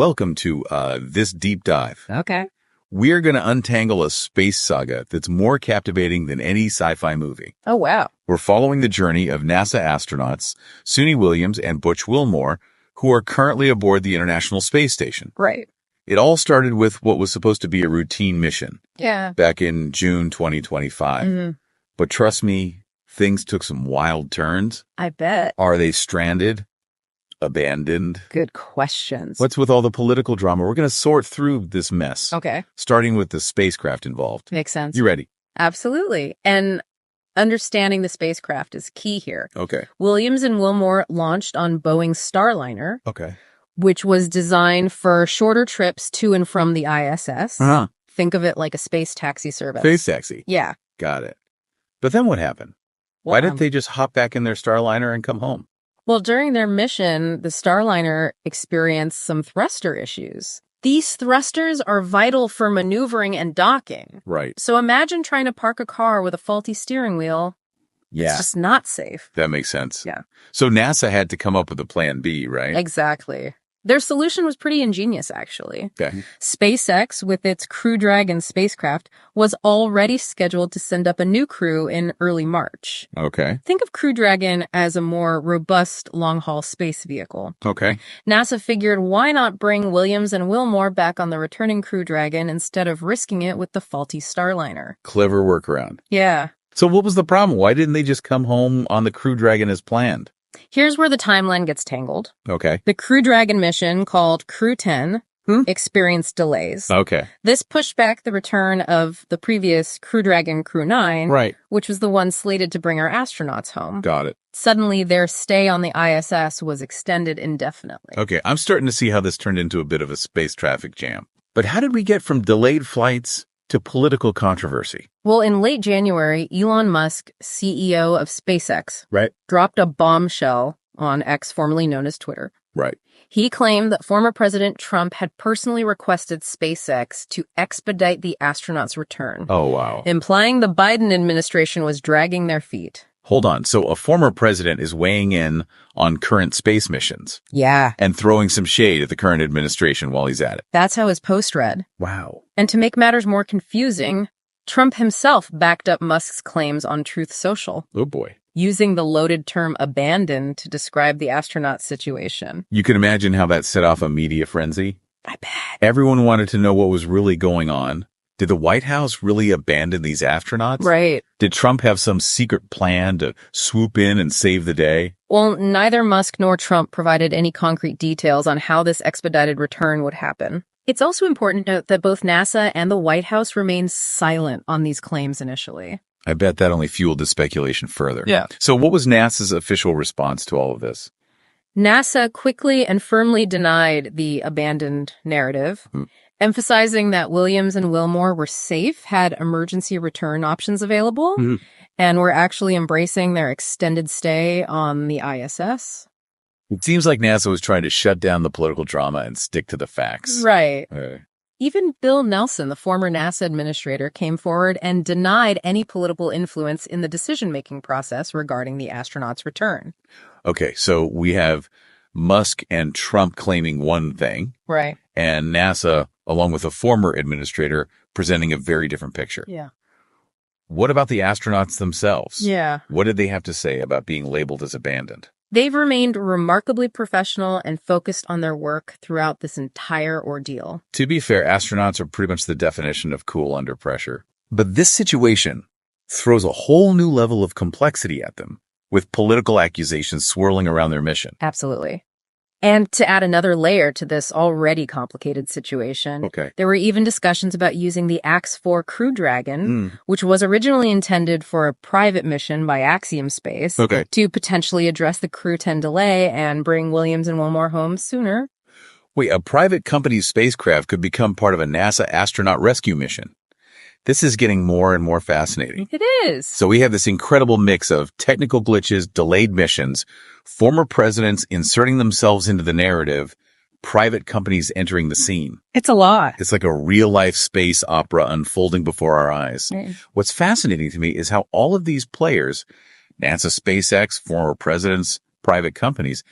welcome to this deep dive. Okay. We're going to untangle a space saga that's more captivating than any sci-fi movie. Oh, wow. We're following the journey of NASA astronauts, Suni Williams and Butch Wilmore, who are currently aboard the International Space Station. Right. It all started with what was supposed to be a routine mission. Yeah. Back in June 2025. Mm-hmm. But trust me, things took some wild turns. I bet. Are they stranded? Abandoned? Good questions. What's with all the political drama? We're going to sort through this mess. Okay. Starting with the spacecraft involved. Makes sense. You ready? Absolutely. And understanding the spacecraft is key here. Okay. Williams and Wilmore launched on Boeing's Starliner, Okay. which was designed for shorter trips to and from the ISS. Uh-huh. Think of it like a space taxi service. Space taxi. Yeah. Got it. But then what happened? Well, Why didn't they just hop back in their Starliner and come home? Well, during their mission, the Starliner experienced some thruster issues. These thrusters are vital for maneuvering and docking. Right. So imagine trying to park a car with a faulty steering wheel. Yeah. It's just not safe. That makes sense. Yeah. So NASA had to come up with a plan B, right? Exactly. Their solution was pretty ingenious, actually. Okay. SpaceX, with its Crew Dragon spacecraft, was already scheduled to send up a new crew in early March. Okay. Think of Crew Dragon as a more robust long-haul space vehicle. Okay. NASA figured why not bring Williams and Wilmore back on the returning Crew Dragon instead of risking it with the faulty Starliner. Clever workaround. Yeah. So what was the problem? Why didn't they just come home on the Crew Dragon as planned? Here's where the timeline gets tangled. Okay. The Crew Dragon mission, called Crew 10, experienced delays. Okay. This pushed back the return of the previous Crew Dragon Crew 9, Right. which was the one slated to bring our astronauts home. Got it. Suddenly, their stay on the ISS was extended indefinitely. Okay. I'm starting to see how this turned into a bit of a space traffic jam. But how did we get from delayed flights to political controversy? Well, in late January, Elon Musk, CEO of SpaceX, Right. dropped a bombshell on X, formerly known as Twitter. Right. He claimed that former President Trump had personally requested SpaceX to expedite the astronauts' return, Oh, wow. implying the Biden administration was dragging their feet. Hold on. So a former president is weighing in on current space missions Yeah. and throwing some shade at the current administration while he's at it. That's how his post read. Wow. And to make matters more confusing, Trump himself backed up Musk's claims on Truth Social, Oh, boy. using the loaded term abandoned to describe the astronaut situation. You can imagine how that set off a media frenzy. I bet. Everyone wanted to know what was really going on. Did the White House really abandon these astronauts? Right. Did Trump have some secret plan to swoop in and save the day? Well, neither Musk nor Trump provided any concrete details on how this expedited return would happen. It's also important to note that both NASA and the White House remained silent on these claims initially. I bet that only fueled the speculation further. Yeah. So what was NASA's official response to all of this? NASA quickly and firmly denied the abandoned narrative, emphasizing that Williams and Wilmore were safe, had emergency return options available, and were actually embracing their extended stay on the ISS. It seems like NASA was trying to shut down the political drama and stick to the facts. Right. Uh, Even Bill Nelson, the former NASA administrator, came forward and denied any political influence in the decision-making process regarding the astronauts' return. okay, so we have Musk and Trump claiming one thing, Right. and NASA, along with a former administrator, presenting a very different picture. Yeah. What about the astronauts themselves? Yeah. What did they have to say about being labeled as abandoned? They've remained remarkably professional and focused on their work throughout this entire ordeal. To be fair, astronauts are pretty much the definition of cool under pressure. But this situation throws a whole new level of complexity at them, with political accusations swirling around their mission. Absolutely. And to add another layer to this already complicated situation, Okay. there were even discussions about using the Ax-4 Crew Dragon, which was originally intended for a private mission by Axiom Space, Okay. to potentially address the Crew 10 delay and bring Williams and Wilmore home sooner. Wait, a private company's spacecraft could become part of a NASA astronaut rescue mission. This is getting more and more fascinating. It is. So we have this incredible mix of technical glitches, delayed missions, former presidents inserting themselves into the narrative, private companies entering the scene. It's a lot. It's like a real-life space opera unfolding before our eyes. Right. What's fascinating to me is how all of these players, NASA, SpaceX, former presidents, private companies,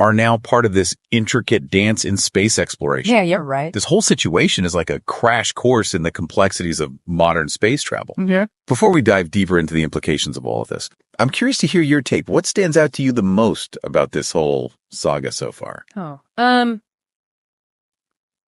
are now part of this intricate dance in space exploration. Yeah, you're right. This whole situation is like a crash course in the complexities of modern space travel. Yeah. Before we dive deeper into the implications of all of this, I'm curious to hear your take. What stands out to you the most about this whole saga so far?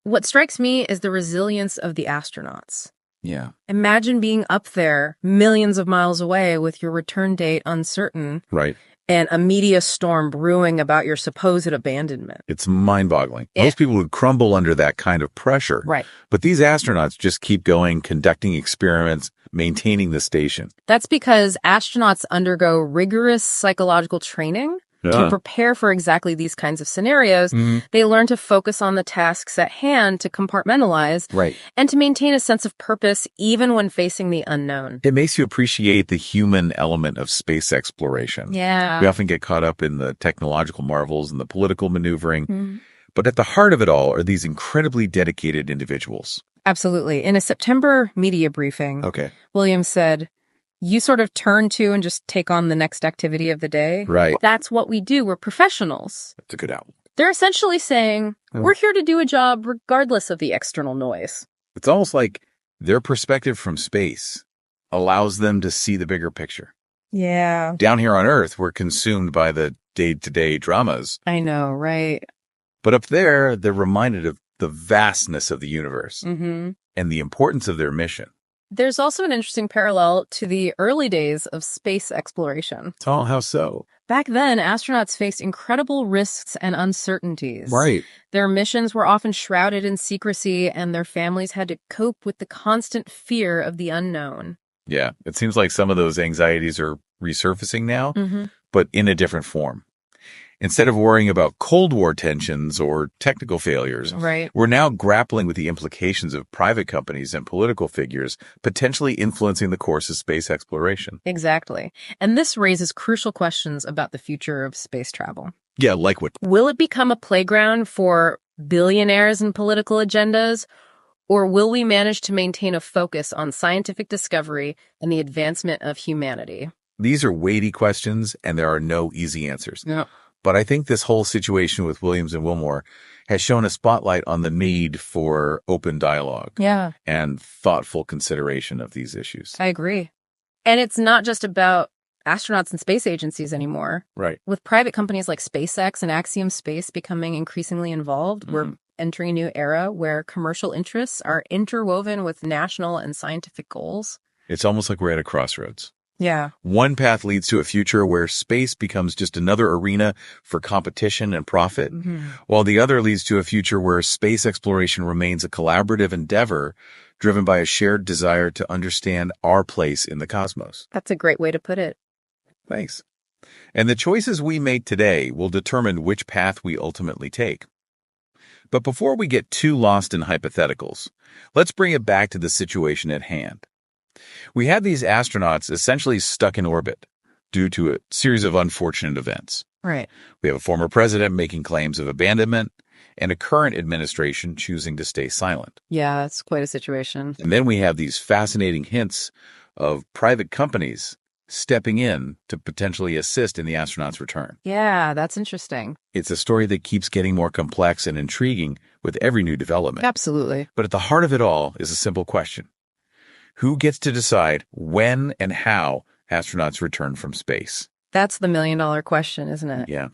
What strikes me is the resilience of the astronauts. Yeah. Imagine being up there millions of miles away with your return date uncertain. Right. And a media storm brewing about your supposed abandonment. It's mind-boggling. Yeah. Most people would crumble under that kind of pressure. Right. But these astronauts just keep going, conducting experiments, maintaining the station. That's because astronauts undergo rigorous psychological training to prepare for exactly these kinds of scenarios. They learn to focus on the tasks at hand, to compartmentalize, and to maintain a sense of purpose even when facing the unknown. It makes you appreciate the human element of space exploration. Yeah. We often get caught up in the technological marvels and the political maneuvering. But at the heart of it all are these incredibly dedicated individuals. Absolutely. In a September media briefing, Williams said, "You sort of turn to and just take on the next activity of the day. Right. That's what we do. We're professionals." That's a good outlook. They're essentially saying, we're here to do a job regardless of the external noise. It's almost like their perspective from space allows them to see the bigger picture. Yeah. Down here on Earth, we're consumed by the day-to-day dramas. I know, right? But up there, they're reminded of the vastness of the universe and the importance of their mission. There's also an interesting parallel to the early days of space exploration. Oh, how so? Back then, astronauts faced incredible risks and uncertainties. Right. Their missions were often shrouded in secrecy, and their families had to cope with the constant fear of the unknown. Yeah, it seems like some of those anxieties are resurfacing now, but in a different form. Instead of worrying about Cold War tensions or technical failures, we're now grappling with the implications of private companies and political figures potentially influencing the course of space exploration. Exactly. And this raises crucial questions about the future of space travel. Yeah, like what? Will it become a playground for billionaires and political agendas? Or will we manage to maintain a focus on scientific discovery and the advancement of humanity? These are weighty questions, and there are no easy answers. Yeah. But I think this whole situation with Williams and Wilmore has shown a spotlight on the need for open dialogue and thoughtful consideration of these issues. I agree. And it's not just about astronauts and space agencies anymore. Right. With private companies like SpaceX and Axiom Space becoming increasingly involved, we're entering a new era where commercial interests are interwoven with national and scientific goals. It's almost like we're at a crossroads. Yeah. One path leads to a future where space becomes just another arena for competition and profit, while the other leads to a future where space exploration remains a collaborative endeavor driven by a shared desire to understand our place in the cosmos. That's a great way to put it. Thanks. And the choices we make today will determine which path we ultimately take. But before we get too lost in hypotheticals, let's bring it back to the situation at hand. We had these astronauts essentially stuck in orbit due to a series of unfortunate events. Right. We have a former president making claims of abandonment and a current administration choosing to stay silent. Yeah, it's quite a situation. And then we have these fascinating hints of private companies stepping in to potentially assist in the astronauts' return. Yeah, that's interesting. It's a story that keeps getting more complex and intriguing with every new development. Absolutely. But at the heart of it all is a simple question. Who gets to decide when and how astronauts return from space? That's the million-dollar question, isn't it? Yeah.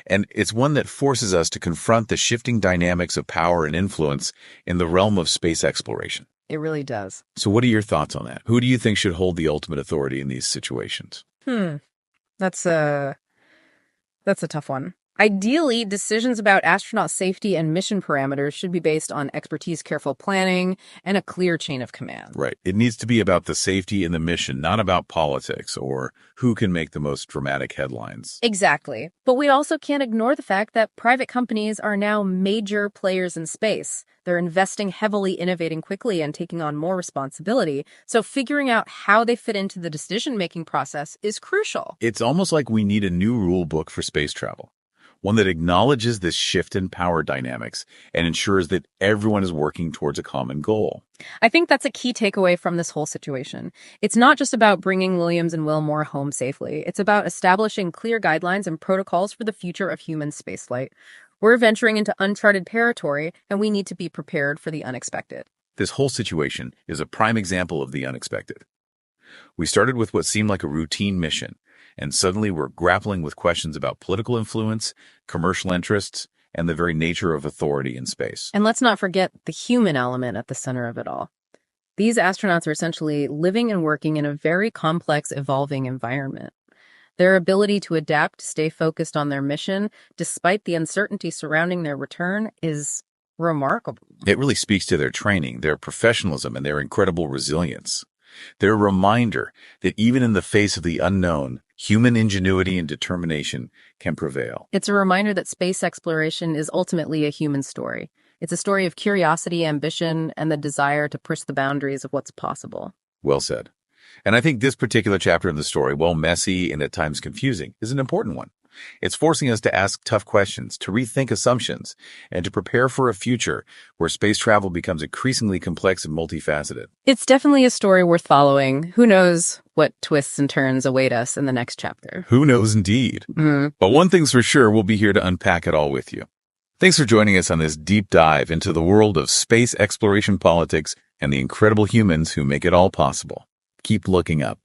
And it's one that forces us to confront the shifting dynamics of power and influence in the realm of space exploration. It really does. So what are your thoughts on that? Who do you think should hold the ultimate authority in these situations? That's a tough one. Ideally, decisions about astronaut safety and mission parameters should be based on expertise, careful planning, and a clear chain of command. Right. It needs to be about the safety and the mission, not about politics or who can make the most dramatic headlines. Exactly. But we also can't ignore the fact that private companies are now major players in space. They're investing heavily, innovating quickly, and taking on more responsibility. So figuring out how they fit into the decision-making process is crucial. It's almost like we need a new rule book for space travel. one that acknowledges this shift in power dynamics and ensures that everyone is working towards a common goal. I think that's a key takeaway from this whole situation. It's not just about bringing Williams and Wilmore home safely. It's about establishing clear guidelines and protocols for the future of human spaceflight. We're venturing into uncharted territory, and we need to be prepared for the unexpected. This whole situation is a prime example of the unexpected. We started with what seemed like a routine mission, and suddenly we're grappling with questions about political influence, commercial interests, and the very nature of authority in space. And let's not forget the human element at the center of it all. These astronauts are essentially living and working in a very complex, evolving environment. Their ability to adapt, stay focused on their mission, despite the uncertainty surrounding their return, is remarkable. It really speaks to their training, their professionalism, and their incredible resilience. They're a reminder that even in the face of the unknown, human ingenuity and determination can prevail. It's a reminder that space exploration is ultimately a human story. It's a story of curiosity, ambition, and the desire to push the boundaries of what's possible. Well said. And I think this particular chapter in the story, while messy and at times confusing, is an important one. It's forcing us to ask tough questions, to rethink assumptions, and to prepare for a future where space travel becomes increasingly complex and multifaceted. It's definitely a story worth following. Who knows what twists and turns await us in the next chapter? Who knows indeed. But one thing's for sure, we'll be here to unpack it all with you. Thanks for joining us on this deep dive into the world of space exploration politics and the incredible humans who make it all possible. Keep looking up.